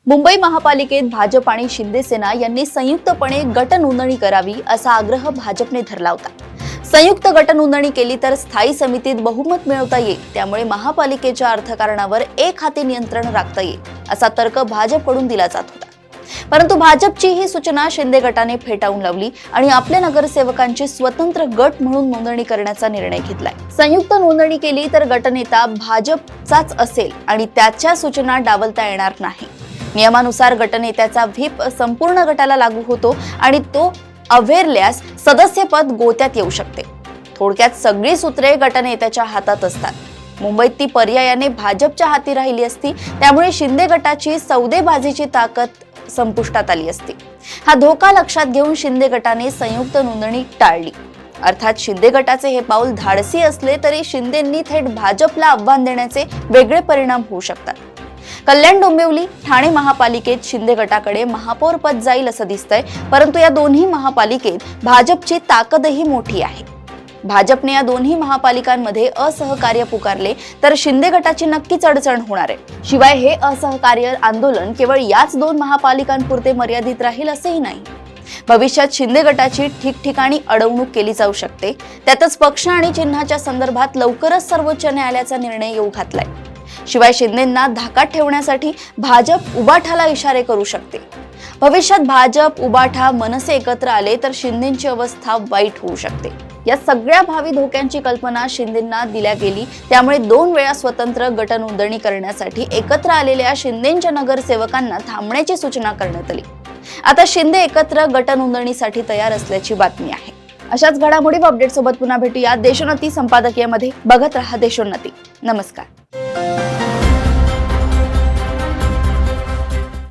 मुंबई महापालिकेत भाजप आणि शिंदे सेना यांनी संयुक्तपणे गट नोंदणी करावी असा आग्रह भाजपने धरला होता। संयुक्त गट नोंदणी केली तर स्थायी समितीत बहुमत मिळवता येईल, त्यामुळे महापालिकेच्या अर्थकारणावर एक हाती नियंत्रण राखता येईल असा तर्क भाजपकडून दिला जात होता। परंतु भाजपची ही सूचना शिंदे गटाने फेटाळून लावली आणि आपल्या नगरसेवकांची स्वतंत्र गट म्हणून नोंदणी करण्याचा निर्णय घेतलाय। संयुक्त नोंदणी केली तर गटनेता भाजपचाच असेल आणि त्याच्या सूचना डावलता येणार नाही। नियमानुसार गटनेत्याचा व्हीप संपूर्ण गटाला लागू होतो आणि तो अवेरल्यास सदस्यपद गोत्यात येऊ शकते। थोडक्यात सगळी सूत्रे गटनेत्याच्या हातात असतात। मुंबईत ती पर्यायाने भाजपच्या हाती राहिली असती, त्यामुळे शिंदे गटाची सौदेबाजीची ताकद संपुष्टात आली असती। हा धोका लक्षात घेऊन शिंदे गटाने संयुक्त नोंदणी टाळली। अर्थात शिंदे गटाचे हे पाऊल धाडसी असले तरी शिंदेंनी थेट भाजपला आव्हान देण्याचे वेगळे परिणाम होऊ शकतात। कल्याण डोंबिवली ठाणे महापालिकेत शिंदे गटाकडे महापौर पद जाईल असं दिसतंय, परंतु या दोन्ही महापालिकेत भाजपची ताकदही मोठी आहे। भाजपने या दोन्ही महापालिकांमध्ये असहकार्य पुकारले तर शिंदे गटाची नक्कीच अडचण होणार आहे। शिवाय हे असहकार्य आंदोलन केवळ याच दोन महापालिकांपुरते मर्यादित राहील असेही नाही। भविष्यात शिंदे गटाची ठिकठिकाणी अडवणूक केली जाऊ शकते। त्यातच पक्ष आणि चिन्हाच्या संदर्भात लवकरच सर्वोच्च न्यायालयाचा निर्णय येऊ घातलाय। शिवाय शिंदेंना धाकात ठेवण्यासाठी भाजप उबाठाला इशारे करू शकते। भविष्यात भाजप उबाठा मनसे एकत्र आले तर शिंदेंची अवस्था वाईट होऊ शकते। या सगळ्या भावी धोक्यांची कल्पना शिंदेंना दिल्या गेली, त्यामुळे 2 वेळा स्वतंत्र गट नोंदणी करण्यासाठी एकत्र आलेल्या शिंदेंच्या नगरसेवकांना थांबण्याची सूचना करण्यात आली। आता शिंदे एकत्र गट नोंदणीसाठी तयार असल्याची बातमी आहे। अशाच घडामोडी व अपडेट सोबत पुन्हा भेटूया देशोन्नती संपादकीयमध्ये। बघत रहा देशोन्नती। नमस्कार।